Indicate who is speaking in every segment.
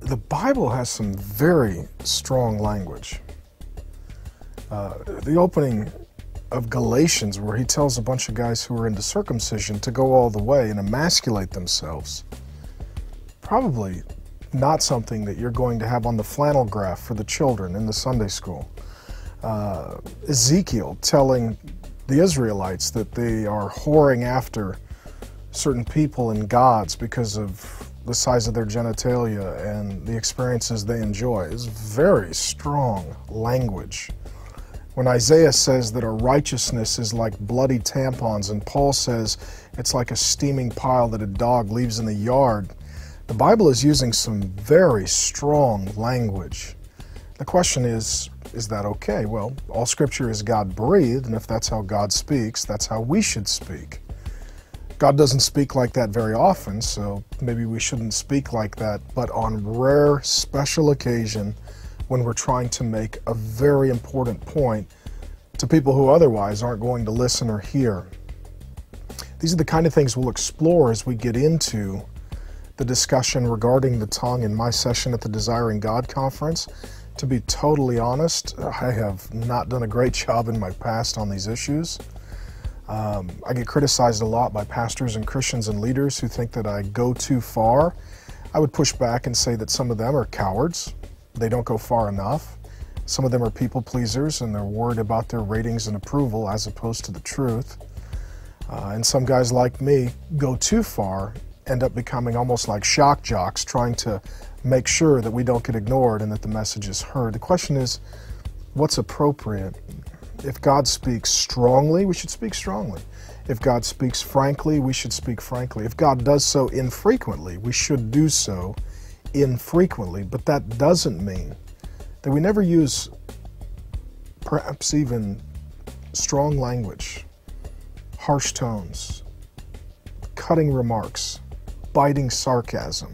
Speaker 1: The Bible has some very strong language. The opening of Galatians, where he tells a bunch of guys who are into circumcision to go all the way and emasculate themselves, probably not something that you're going to have on the flannel graph for the children in the Sunday school. Ezekiel telling the Israelites that they are whoring after certain people and gods because of the size of their genitalia and the experiences they enjoy is very strong language. When Isaiah says that our righteousness is like bloody tampons, and Paul says it's like a steaming pile that a dog leaves in the yard, the Bible is using some very strong language. The question is that okay? Well, all Scripture is God-breathed, and if that's how God speaks, that's how we should speak. God doesn't speak like that very often, so maybe we shouldn't speak like that, but on rare, special occasion, when we're trying to make a very important point to people who otherwise aren't going to listen or hear. These are the kind of things we'll explore as we get into the discussion regarding the tongue in my session at the Desiring God Conference. To be totally honest, I have not done a great job in my past on these issues. I get criticized a lot by pastors and Christians and leaders who think that I go too far. I would push back and say that some of them are cowards. They don't go far enough. Some of them are people pleasers and they're worried about their ratings and approval as opposed to the truth. And some guys like me go too far, end up becoming almost like shock jocks, trying to make sure that we don't get ignored and that the message is heard. The question is, what's appropriate? If God speaks strongly, we should speak strongly. If God speaks frankly, we should speak frankly. If God does so infrequently, we should do so infrequently. But that doesn't mean that we never use perhaps even strong language, harsh tones, cutting remarks, biting sarcasm,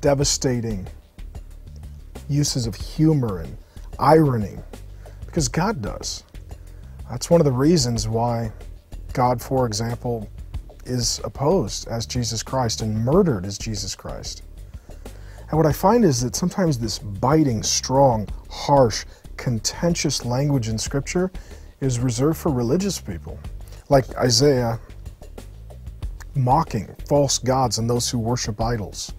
Speaker 1: devastating uses of humor and irony, because God does. That's one of the reasons why God, for example, is opposed as Jesus Christ and murdered as Jesus Christ. And what I find is that sometimes this biting, strong, harsh, contentious language in Scripture is reserved for religious people, like Isaiah mocking false gods and those who worship idols.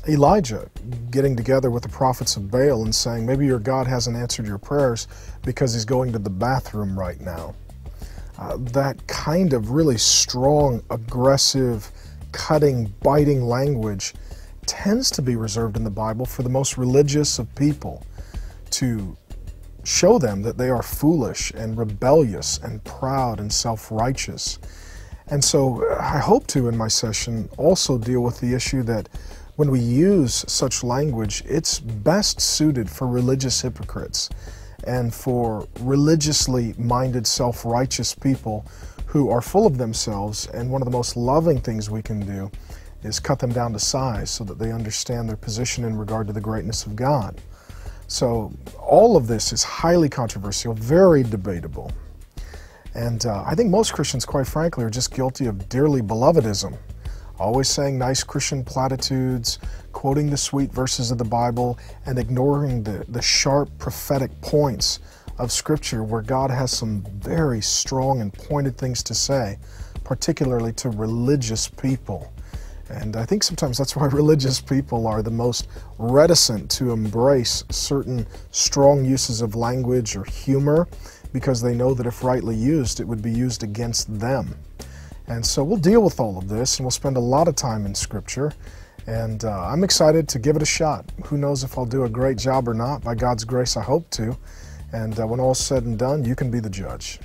Speaker 1: Elijah getting together with the prophets of Baal and saying, maybe your God hasn't answered your prayers because he's going to the bathroom right now. That kind of really strong, aggressive, cutting, biting language tends to be reserved in the Bible for the most religious of people, to show them that they are foolish and rebellious and proud and self-righteous. And so I hope to, in my session, also deal with the issue that when we use such language, it's best suited for religious hypocrites and for religiously minded, self-righteous people who are full of themselves, and one of the most loving things we can do is cut them down to size so that they understand their position in regard to the greatness of God. So all of this is highly controversial, very debatable. And I think most Christians, quite frankly, are just guilty of dearly belovedism. Always saying nice Christian platitudes, quoting the sweet verses of the Bible, and ignoring the sharp prophetic points of Scripture where God has some very strong and pointed things to say, particularly to religious people. And I think sometimes that's why religious people are the most reticent to embrace certain strong uses of language or humor, because they know that if rightly used, it would be used against them. And so we'll deal with all of this, and we'll spend a lot of time in Scripture. And I'm excited to give it a shot. Who knows if I'll do a great job or not? By God's grace, I hope to. And when all's said and done, you can be the judge.